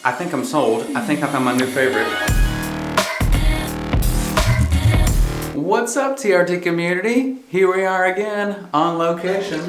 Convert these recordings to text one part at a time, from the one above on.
I think I'm sold. I think I found my new favorite. What's up, TRT community? Here we are again on location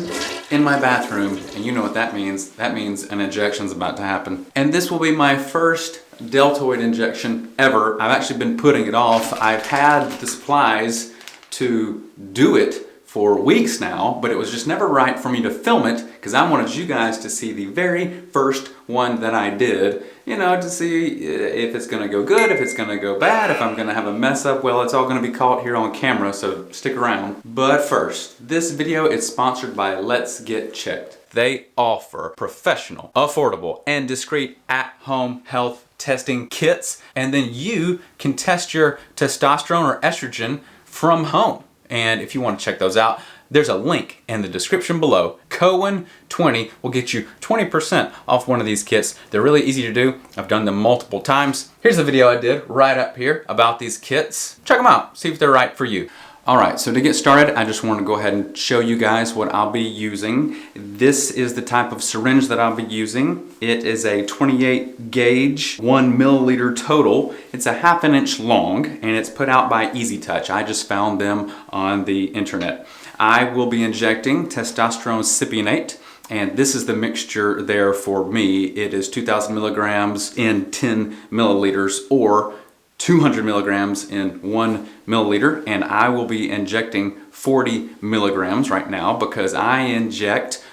in my bathroom. And you know what that means. That means an injection's about to happen. And this will be my first deltoid injection ever. I've actually been putting it off. I've had the supplies to do it for weeks now, but it was just never right for me to film it because I wanted you guys to see the very first one that I did, you know, to see if it's gonna go good, if it's gonna go bad, if I'm gonna have a mess up. Well, it's all gonna be caught here on camera, so stick around. But first, this video is sponsored by Let's Get Checked. They offer professional, affordable, and discreet at-home health testing kits, and then you can test your testosterone or estrogen from home. And if you want to check those out, there's a link in the description below. Cohen20 will get you 20% off one of these kits. They're really easy to do. I've done them multiple times. Here's a video I did right up here about these kits. Check them out, see if they're right for you. All right, so to get started, I just want to go ahead and show you guys what I'll be using. This is the type of syringe that I'll be using. It is a 28 gauge, 1 milliliter total. It's a 1/2 inch long, and it's put out by Easy Touch. I just found them on the internet. I will be injecting testosterone cypionate, and this is the mixture there for me. It is 2,000 milligrams in 10 milliliters, or 200 milligrams in 1 milliliter, and I will be injecting 40 milligrams right now because I inject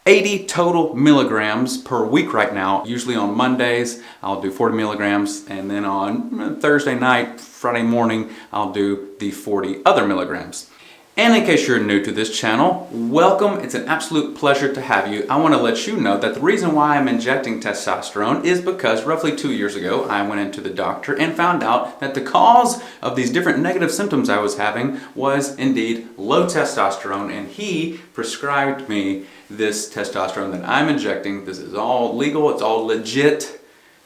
80 total milligrams per week right now. Usually on Mondays, I'll do 40 milligrams, and then on Thursday night, Friday morning, I'll do the 40 other milligrams. And in case you're new to this channel, welcome. It's an absolute pleasure to have you. I want to let you know that the reason why I'm injecting testosterone is because roughly 2 years ago, I went into the doctor and found out that the cause of these different negative symptoms I was having was indeed low testosterone, and he prescribed me this testosterone that I'm injecting. This is all legal, it's all legit.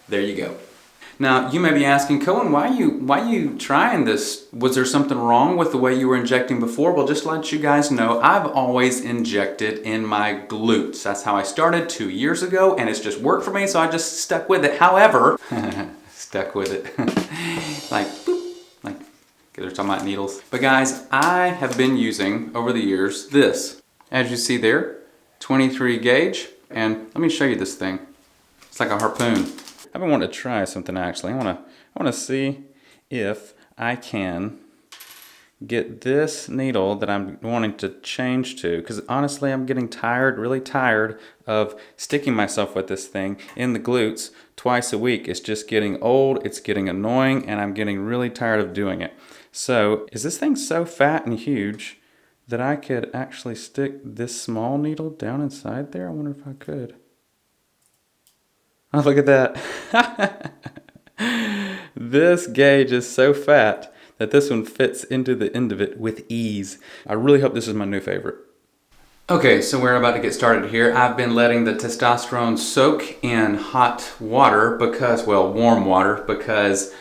There you go. Now, you may be asking, Cohen, why are you trying this? Was there something wrong with the way you were injecting before? Well, just to let you guys know, I've always injected in my glutes. That's how I started 2 years ago, and it's just worked for me, so I just stuck with it. However, stuck with it. Like, boop, like, they're talking about needles. But guys, I have been using, over the years, this. As you see there, 23 gauge, and let me show you this thing. It's like a harpoon. I've been wanting to try something actually. I want to see if I can get this needle that I'm wanting to change to, because honestly I'm getting tired, really tired of sticking myself with this thing in the glutes twice a week. It's just getting old, it's getting annoying, and I'm getting really tired of doing it. So is this thing so fat and huge that I could actually stick this small needle down inside there? I wonder if I could. Oh, look at that. This gauge is so fat that this one fits into the end of it with ease. I really hope this is my new favorite. Okay, so we're about to get started here. I've been letting the testosterone soak in hot water because, well, warm water, because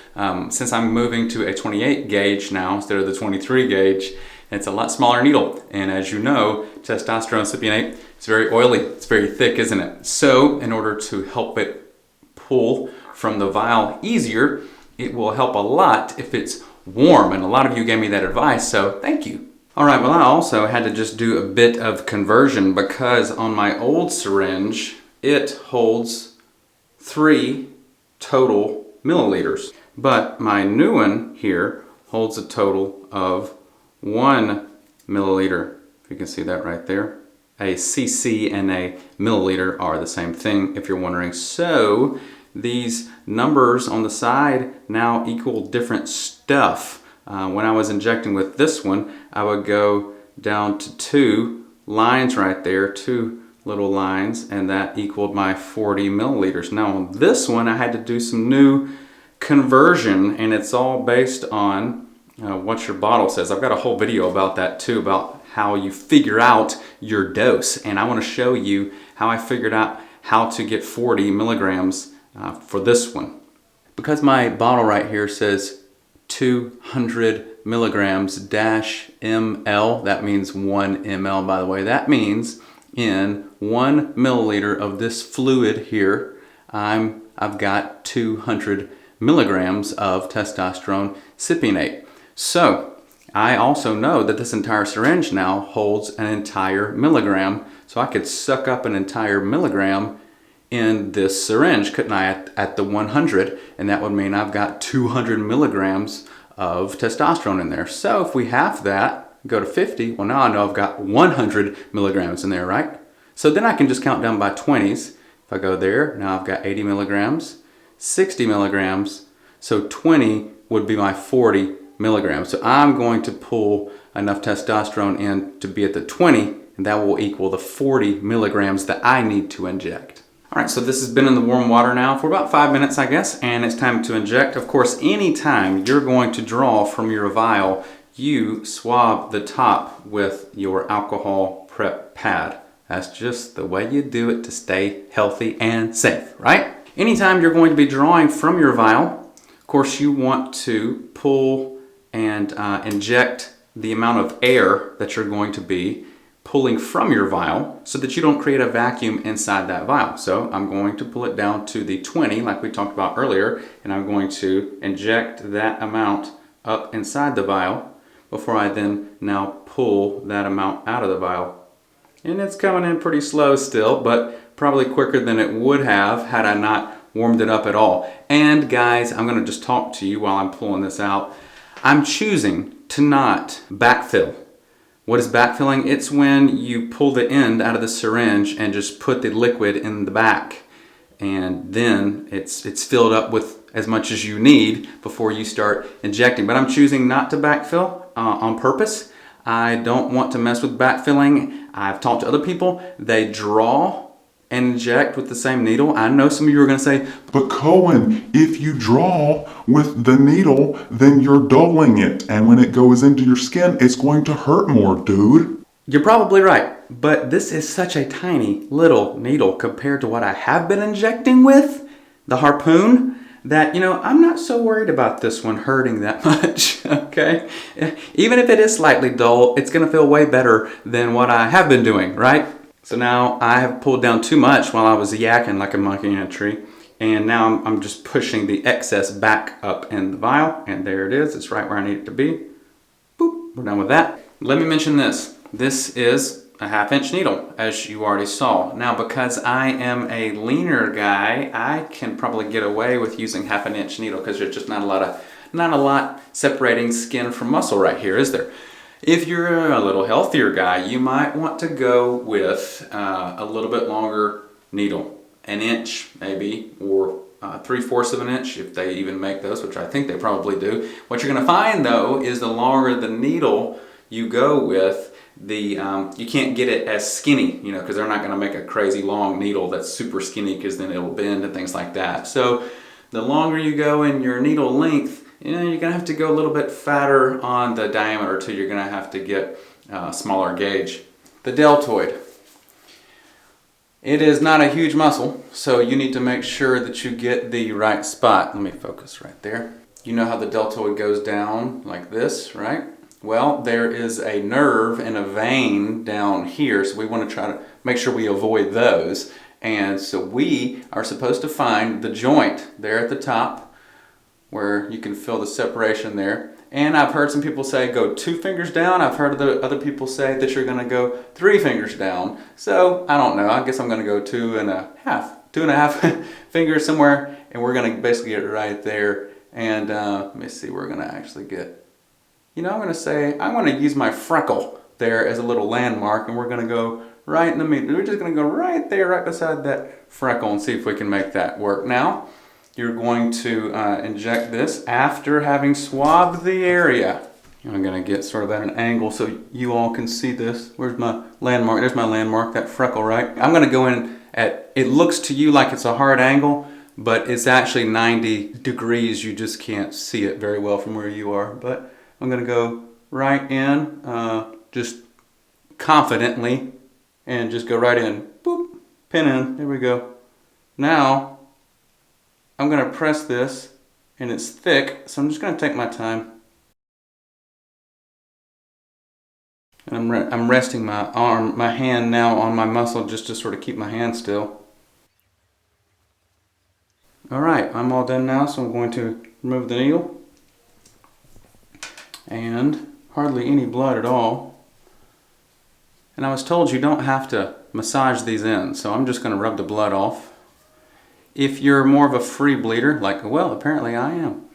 since I'm moving to a 28 gauge now instead of the 23 gauge, it's a lot smaller needle. And as you know, testosterone cypionate, it's very oily, it's very thick, isn't it? So in order to help it pull from the vial easier, it will help a lot if it's warm. And a lot of you gave me that advice, so thank you. All right, well, I also had to just do a bit of conversion because on my old syringe, it holds 3 total milliliters. But my new one here holds a total of 1 milliliter. If you can see that right there. A cc and a milliliter are the same thing, if you're wondering. So these numbers on the side now equal different stuff. When I was injecting with this one, I would go down to 2 lines right there, 2 little lines, and that equaled my 40 milliliters. Now on this one, I had to do some new conversion, and it's all based on what your bottle says. I've got a whole video about that too, about how you figure out your dose, and I want to show you how I figured out how to get 40 milligrams for this one. Because my bottle right here says 200 milligrams dash ml, that means 1 ml, by the way. That means in 1 milliliter of this fluid here, I I've got 200 milligrams of testosterone cypionate. So I also know that this entire syringe now holds an entire milligram, so I could suck up an entire milligram in this syringe, couldn't I, at the 100, and that would mean I've got 200 milligrams of testosterone in there. So if we half that, go to 50, well now I know I've got 100 milligrams in there, right? So then I can just count down by 20s. If I go there, now I've got 80 milligrams, 60 milligrams, so 20 would be my 40 milligrams. So I'm going to pull enough testosterone in to be at the 20, and that will equal the 40 milligrams that I need to inject. All right, so this has been in the warm water now for about 5 minutes, I guess, and it's time to inject. Of course, anytime you're going to draw from your vial, you swab the top with your alcohol prep pad. That's just the way you do it to stay healthy and safe, right? Anytime you're going to be drawing from your vial, of course, you want to pull and inject the amount of air that you're going to be pulling from your vial so that you don't create a vacuum inside that vial. So I'm going to pull it down to the 20 like we talked about earlier, and I'm going to inject that amount up inside the vial before I then now pull that amount out of the vial. And it's coming in pretty slow still, but probably quicker than it would have had I not warmed it up at all. And guys, I'm gonna just talk to you while I'm pulling this out. I'm choosing to not backfill. What is backfilling? It's when you pull the end out of the syringe and just put the liquid in the back. And then it's filled up with as much as you need before you start injecting. But I'm choosing not to backfill on purpose. I don't want to mess with backfilling. I've talked to other people. They draw and inject with the same needle. I know some of you are going to say, but Cohen, if you draw with the needle, then you're doubling it. And when it goes into your skin, it's going to hurt more, dude. You're probably right. But this is such a tiny little needle compared to what I have been injecting with, the harpoon, that, I'm not so worried about this one hurting that much, okay? Even if it is slightly dull, it's going to feel way better than what I have been doing, right? So now I have pulled down too much while I was yakking like a monkey in a tree, and now I'm just pushing the excess back up in the vial, and there it is. It's right where I need it to be. Boop, we're done with that. Let me mention this. This is a 1/2-inch needle, as you already saw. Now, because I am a leaner guy, I can probably get away with using 1/2-inch needle because there's just not a lot separating skin from muscle right here, is there? If you're a little healthier guy, you might want to go with a little bit longer needle, 1 inch maybe, or 3/4 of an inch if they even make those, which I think they probably do. What you're going to find though is the longer the needle you go with, you can't get it as skinny, because they're not going to make a crazy long needle that's super skinny because then it'll bend and things like that. So the longer you go in your needle length, you're going to have to go a little bit fatter on the diameter too. You're going to have to get a smaller gauge. The deltoid. It is not a huge muscle, so you need to make sure that you get the right spot. Let me focus right there. You know how the deltoid goes down like this, right? Well, there is a nerve and a vein down here, so we want to try to make sure we avoid those. And so we are supposed to find the joint there at the top where you can feel the separation there. And I've heard some people say go 2 fingers down. I've heard other people say that you're going to go 3 fingers down. So I don't know. I guess I'm going to go 2.5 fingers somewhere, and we're going to basically get right there. And let me see, we're going to actually get, I'm going to use my freckle there as a little landmark, and we're going to go right in the middle. We're just going to go right there, right beside that freckle, and see if we can make that work. Now, you're going to inject this after having swabbed the area. I'm going to get sort of at an angle so you all can see this. Where's my landmark? There's my landmark, that freckle, right? I'm going to go in at, it looks to you like it's a hard angle, but it's actually 90 degrees. You just can't see it very well from where you are. But I'm going to go right in, just confidently, and just go right in. Boop, pin in, there we go. Now, I'm going to press this, and it's thick, so I'm just going to take my time. And I'm resting my hand now on my muscle just to sort of keep my hand still. All right, I'm all done now, so I'm going to remove the needle. And hardly any blood at all. And I was told you don't have to massage these in, so I'm just going to rub the blood off. If you're more of a free bleeder, like, well, apparently I am,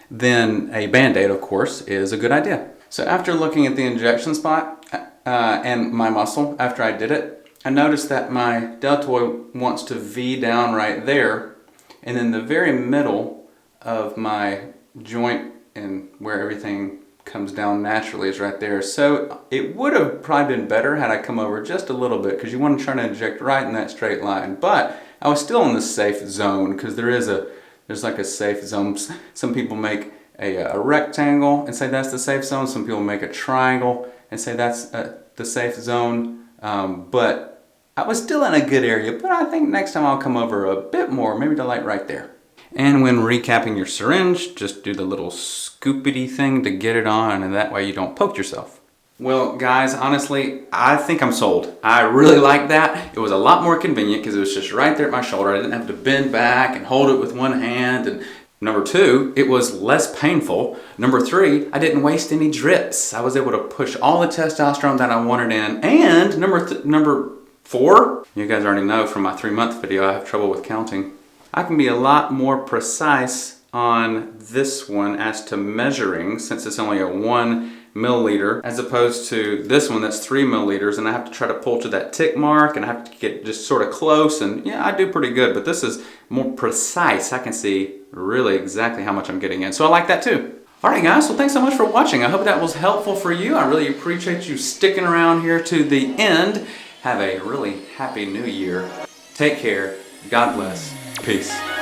then a Band-Aid, of course, is a good idea. So after looking at the injection spot and my muscle after I did it, I noticed that my deltoid wants to V down right there, and then the very middle of my joint and where everything comes down naturally is right there. So it would have probably been better had I come over just a little bit, because you want to try to inject right in that straight line. But I was still in the safe zone, because there's like a safe zone. Some people make a rectangle and say that's the safe zone. Some people make a triangle and say that's the safe zone. But I was still in a good area, but I think next time I'll come over a bit more, maybe to like right there. And when recapping your syringe, just do the little scoopity thing to get it on, and that way you don't poke yourself. Well, guys, honestly, I think I'm sold. I really like that. It was a lot more convenient because it was just right there at my shoulder. I didn't have to bend back and hold it with one hand. And number 2, it was less painful. Number 3, I didn't waste any drips. I was able to push all the testosterone that I wanted in. And number 4, you guys already know from my 3-month video, I have trouble with counting. I can be a lot more precise on this one as to measuring, since it's only a 1 milliliter, as opposed to this one that's 3 milliliters, and I have to try to pull to that tick mark, and I have to get just sort of close, and yeah, I do pretty good, but this is more precise. I can see really exactly how much I'm getting in, so I like that too. Alright guys, well thanks so much for watching. I hope that was helpful for you. I really appreciate you sticking around here to the end. Have a really happy new year. Take care. God bless. Peace.